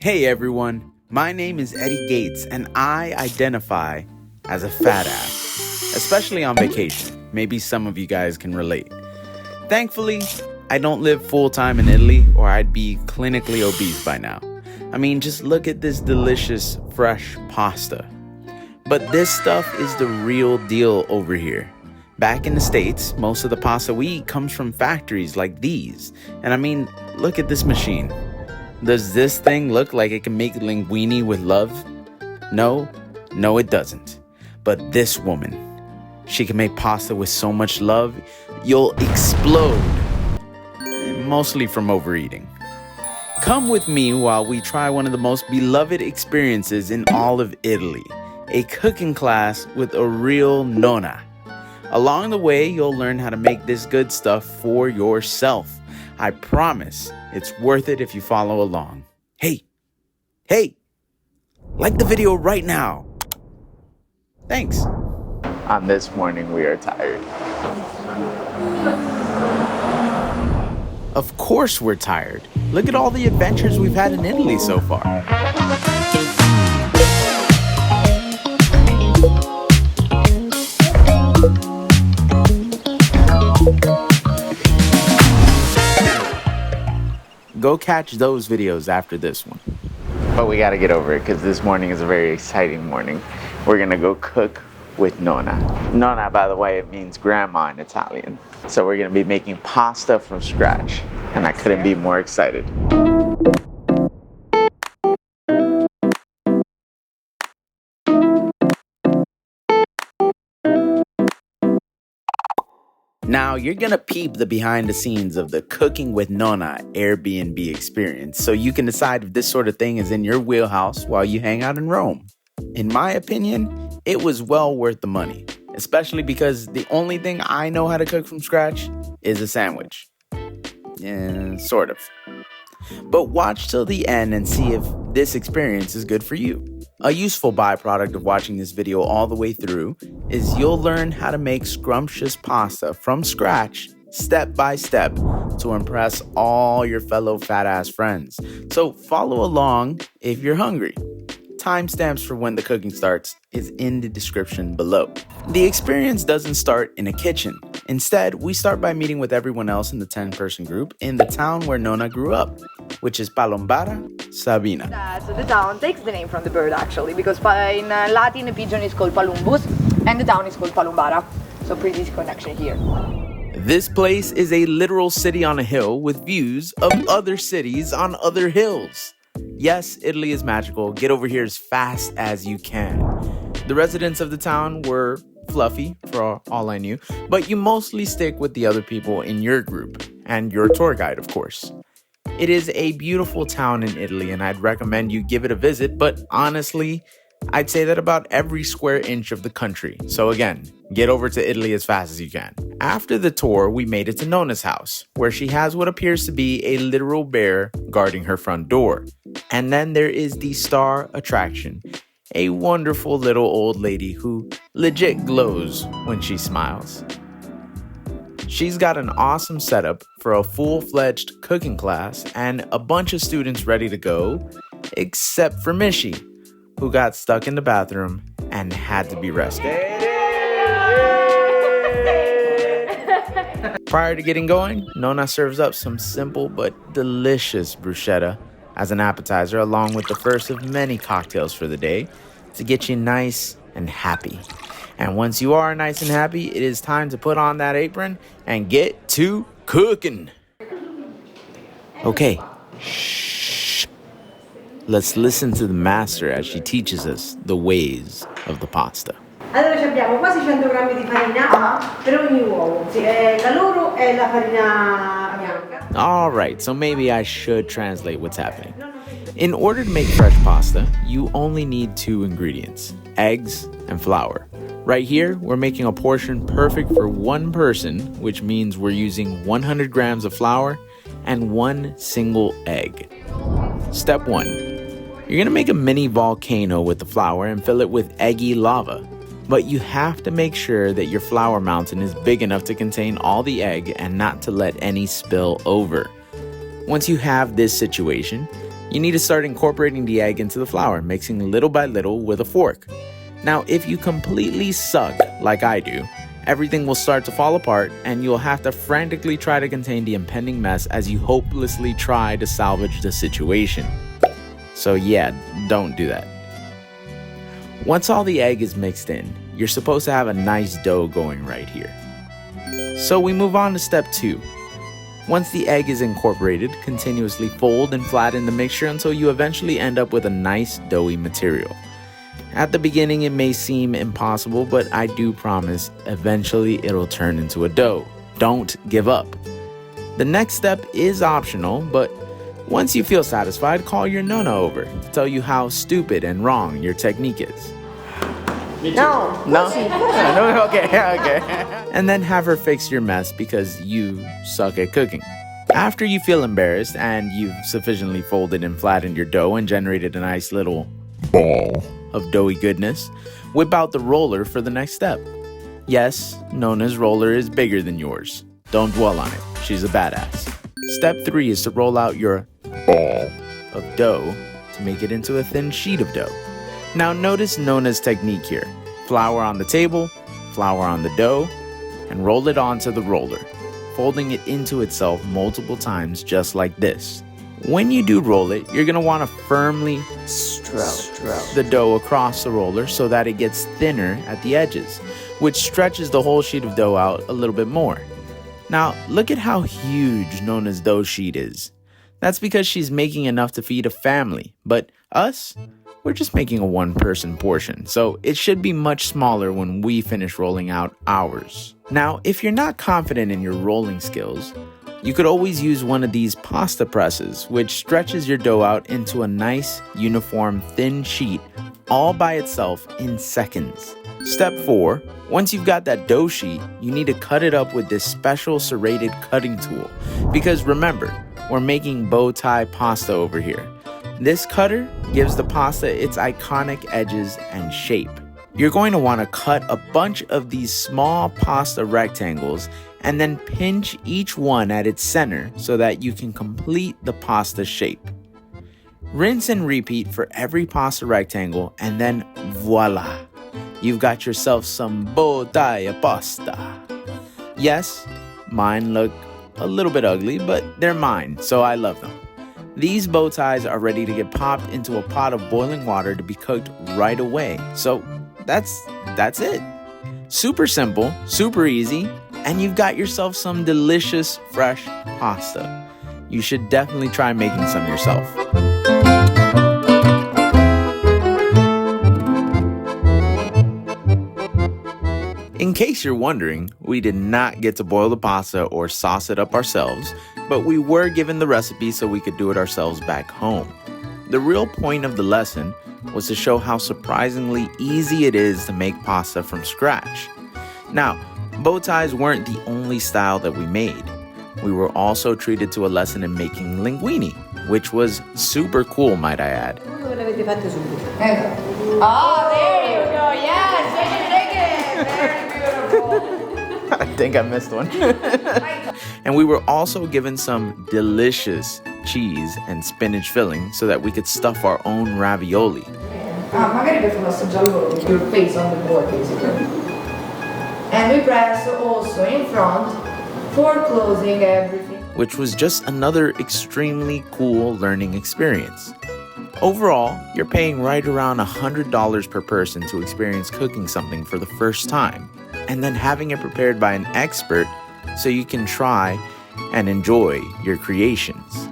Hey everyone, my name is Eddie Gates and I identify as a fat ass, especially on vacation. Maybe some of you guys can relate. Thankfully, I don't live full-time in Italy or I'd be clinically obese by now. I mean, just look at this delicious, fresh pasta. But this stuff is the real deal over here. Back in the States, most of the pasta we eat comes from factories like these. And I mean, look at this machine. Does this thing look like it can make linguine with love? No, it doesn't. But this woman, she can make pasta with so much love, you'll explode. Mostly from overeating. Come with me while we try one of the most beloved experiences in all of Italy, a cooking class with a real Nonna. Along the way, you'll learn how to make this good stuff for yourself. I promise it's worth it if you follow along. Hey, like the video right now. Thanks. On this morning, we are tired. Of course we're tired. Look at all the adventures we've had in Italy so far. Go catch those videos after this one. But we gotta get over it because this morning is a very exciting morning. We're gonna go cook with Nonna. Nonna, by the way, it means grandma in Italian. So we're gonna be making pasta from scratch. And I couldn't be more excited. Now, you're gonna peep the behind the scenes of the Cooking with Nonna Airbnb experience so you can decide if this sort of thing is in your wheelhouse while you hang out in Rome. In my opinion, it was well worth the money, especially because the only thing I know how to cook from scratch is a sandwich. Sort of. But watch till the end and see if this experience is good for you. A useful byproduct of watching this video all the way through is you'll learn how to make scrumptious pasta from scratch, step by step, to impress all your fellow fat-ass friends. So follow along if you're hungry. Timestamps for when the cooking starts is in the description below. The experience doesn't start in a kitchen. Instead, we start by meeting with everyone else in the 10-person group in the town where Nonna grew up, which is Palombara, Sabina. So the town takes the name from the bird actually, because in Latin the pigeon is called Palumbus and the town is called Palombara. So pretty easy connection here. This place is a literal city on a hill with views of other cities on other hills. Yes, Italy is magical. Get over here as fast as you can. The residents of the town were fluffy, for all I knew, but you mostly stick with the other people in your group, and your tour guide, of course. It is a beautiful town in Italy, and I'd recommend you give it a visit, but honestly, I'd say that about every square inch of the country. So again, get over to Italy as fast as you can. After the tour, we made it to Nonna's house, where she has what appears to be a literal bear guarding her front door. And then there is the star attraction, a wonderful little old lady who legit glows when she smiles. She's got an awesome setup for a full-fledged cooking class and a bunch of students ready to go, except for Mishi, who got stuck in the bathroom and had to be rescued. Prior to getting going, Nonna serves up some simple but delicious bruschetta as an appetizer, along with the first of many cocktails for the day to get you nice and happy. And once you are nice and happy, it is time to put on that apron and get to cooking. Okay, shh. Let's listen to the master as she teaches us the ways of the pasta. Allora abbiamo quasi 100 grammi di farina per ogni uovo. La loro è la farina bianca. Alright, so maybe I should translate what's happening. In order to make fresh pasta, you only need 2 ingredients, eggs and flour. Right here, we're making a portion perfect for 1 person, which means we're using 100 grams of flour and 1 single egg. Step 1. You're gonna make a mini volcano with the flour and fill it with eggy lava. But you have to make sure that your flour mountain is big enough to contain all the egg and not to let any spill over. Once you have this situation, You need to start incorporating the egg into the flour, mixing little by little with a fork. Now, if you completely suck, like I do, everything will start to fall apart and you'll have to frantically try to contain the impending mess as you hopelessly try to salvage the situation. So yeah, don't do that. Once all the egg is mixed in, you're supposed to have a nice dough going right here. So we move on to step 2. Once the egg is incorporated, continuously fold and flatten the mixture until you eventually end up with a nice doughy material. At the beginning it may seem impossible, but I do promise eventually it'll turn into a dough. Don't give up. The next step is optional, but once you feel satisfied, call your Nonna over to tell you how stupid and wrong your technique is. No. No? No? Okay. And then have her fix your mess because you suck at cooking. After you feel embarrassed and you've sufficiently folded and flattened your dough and generated a nice little ball of doughy goodness, whip out the roller for the next step. Yes, Nonna's roller is bigger than yours. Don't dwell on it. She's a badass. Step 3 is to roll out your ball of dough to make it into a thin sheet of dough. Now notice Nonna's technique here. Flour on the table, flour on the dough, and roll it onto the roller, folding it into itself multiple times just like this. When you do roll it, you're going to want to firmly stroke the dough across the roller so that it gets thinner at the edges, which stretches the whole sheet of dough out a little bit more. Now, look at how huge Nonna's dough sheet is. That's because she's making enough to feed a family, but us, we're just making a one-person portion, so it should be much smaller when we finish rolling out ours. Now, if you're not confident in your rolling skills, you could always use one of these pasta presses, which stretches your dough out into a nice, uniform, thin sheet all by itself in seconds. Step 4, once you've got that dough sheet, you need to cut it up with this special serrated cutting tool. Because remember, we're making bow tie pasta over here. This cutter gives the pasta its iconic edges and shape. You're going to want to cut a bunch of these small pasta rectangles and then pinch each one at its center so that you can complete the pasta shape. Rinse and repeat for every pasta rectangle and then voila! You've got yourself some bow tie pasta. Yes, mine look a little bit ugly, but they're mine, so I love them. These bow ties are ready to get popped into a pot of boiling water to be cooked right away. So that's it. Super simple, super easy, and you've got yourself some delicious fresh pasta. You should definitely try making some yourself. In case you're wondering, we did not get to boil the pasta or sauce it up ourselves, but we were given the recipe so we could do it ourselves back home. The real point of the lesson was to show how surprisingly easy it is to make pasta from scratch. Now, bow ties weren't the only style that we made. We were also treated to a lesson in making linguini, which was super cool, might I add. Oh, there you go. Yes, very beautiful. I think I missed one. And we were also given some delicious cheese and spinach filling so that we could stuff our own ravioli. Magari per farlo assaggiare loro, with your face on the board, basically. And we press also in front for closing everything. Which was just another extremely cool learning experience. Overall, you're paying right around $100 per person to experience cooking something for the first time, and then having it prepared by an expert so you can try and enjoy your creations.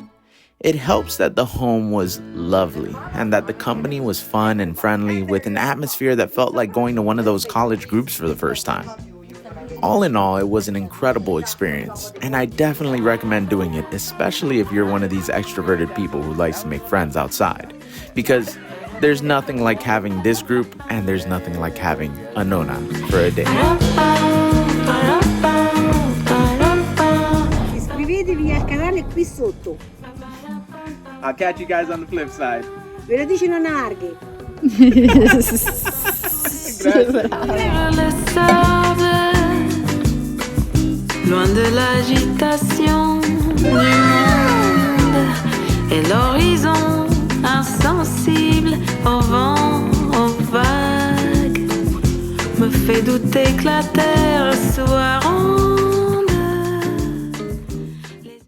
It helps that the home was lovely and that the company was fun and friendly with an atmosphere that felt like going to one of those college groups for the first time. All in all, it was an incredible experience, and I definitely recommend doing it, especially if you're one of these extroverted people who likes to make friends outside. Because there's nothing like having this group, and there's nothing like having a Nonna for a day. Iscrivetevi al canale qui sotto. I'll catch you guys on the flip side. Ve lo dice Nonna Arghe. Loin de l'agitation du monde et l'horizon sensible au vent, aux vagues, me fait douter que la terre soit ronde.